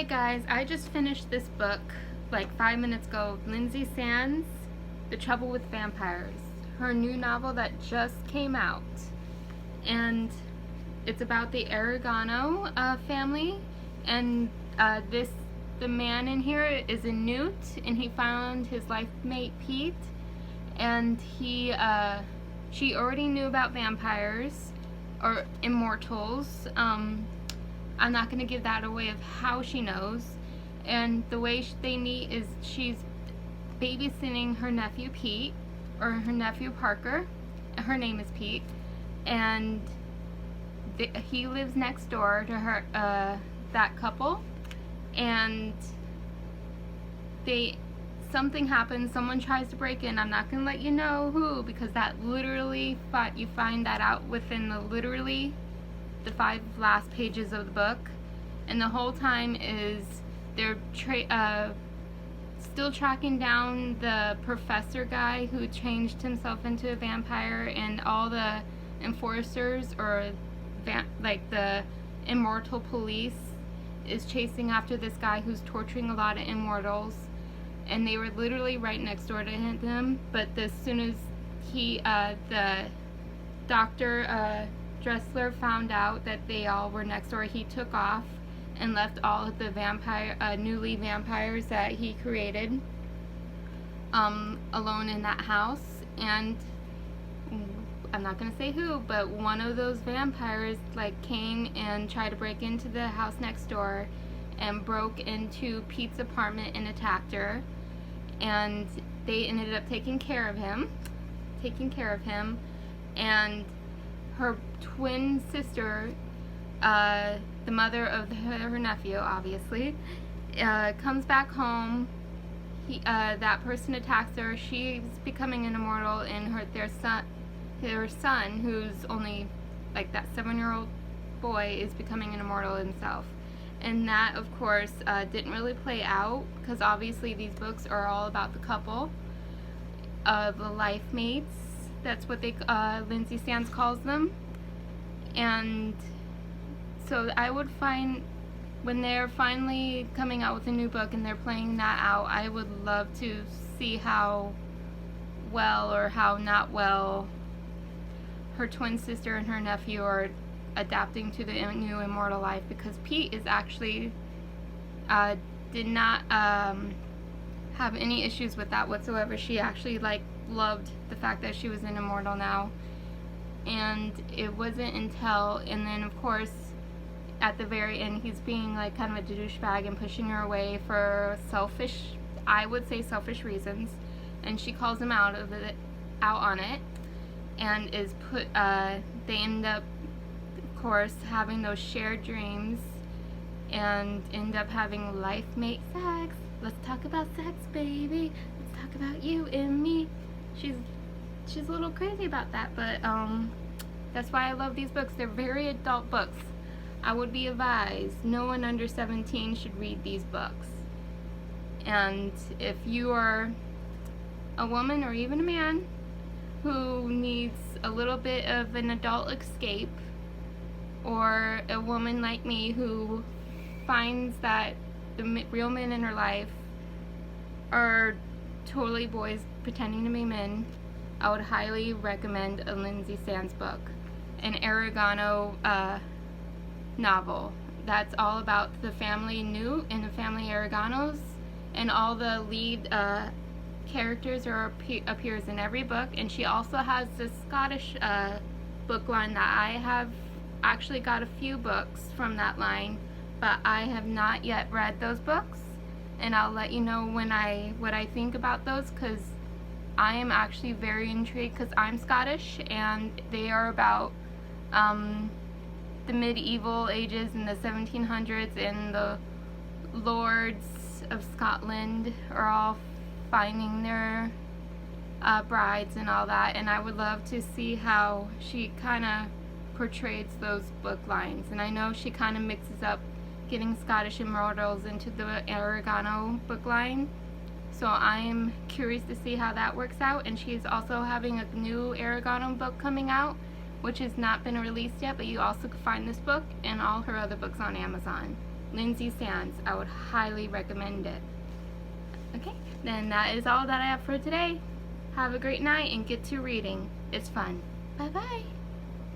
Hey guys, I just finished this book like 5 minutes ago. Lynsey Sands, The Trouble with Vampires. Her new novel that just came out. And it's about the Argeneau family. And the man in here is a newt, and he found his life mate Pete. And she already knew about vampires or immortals. I'm not going to give that away of how she knows. And the way they meet is she's babysitting her nephew Pete, or her nephew Parker. Her name is Pete. And he lives next door to her, that couple. And something happens. Someone tries to break in. I'm not going to let you know who, because that literally, you find that out within the 5 last pages of the book. And the whole time is they're still tracking down the professor guy who changed himself into a vampire, and all the enforcers, or like the immortal police, is chasing after this guy who's torturing a lot of immortals. And they were literally right next door to him, but as soon as the Dr. Dressler found out that they all were next door, he took off and left all of the newly vampires that he created alone in that house. And I'm not gonna say who, but one of those vampires came and tried to break into the house next door and broke into Pete's apartment and attacked her. And they ended up taking care of him. And her twin sister, the mother of her nephew, obviously, comes back home. That person attacks her. She's becoming an immortal, and her son, who's only like that 7-year-old boy, is becoming an immortal himself. And that, of course, didn't really play out, because obviously these books are all about the couple of the life mates. That's what Lynsey Sands calls them. And so I would find, when they're finally coming out with a new book and they're playing that out, I would love to see how well or how not well her twin sister and her nephew are adapting to the new immortal life, because Pete is actually did not have any issues with that whatsoever. She actually loved the fact that she was an immortal now. And it wasn't until, and then of course at the very end, he's being kind of a douchebag and pushing her away for I would say selfish reasons, and she calls him out on it, and they end up, of course, having those shared dreams and end up having life mate sex. Let's talk about sex, baby. Let's talk about you and me. She's a little crazy about that, but that's why I love these books. They're very adult books. I would be advised, no one under 17 should read these books. And if you are a woman or even a man who needs a little bit of an adult escape, or a woman like me who finds that the real men in her life are totally boys pretending to be men, I would highly recommend a Lynsey Sands book, an Argeneau novel that's all about the family Newt and the family Argeneaus, and all the lead characters appears in every book. And she also has this Scottish book line that I have actually got a few books from that line, but I have not yet read those books, and I'll let you know what I think about those, because I am actually very intrigued, because I'm Scottish, and they are about the medieval ages in the 1700s, and the lords of Scotland are all finding their brides and all that, and I would love to see how she kind of portrays those book lines. And I know she kind of mixes up getting Scottish immortals into the Argeneau book line, so I am curious to see how that works out. And she's also having a new Argeneau book coming out, which has not been released yet, but you also can find this book and all her other books on Amazon. Lynsey Sands. I would highly recommend it. Okay, then that is all that I have for today. Have a great night and get to reading. It's fun. Bye-bye.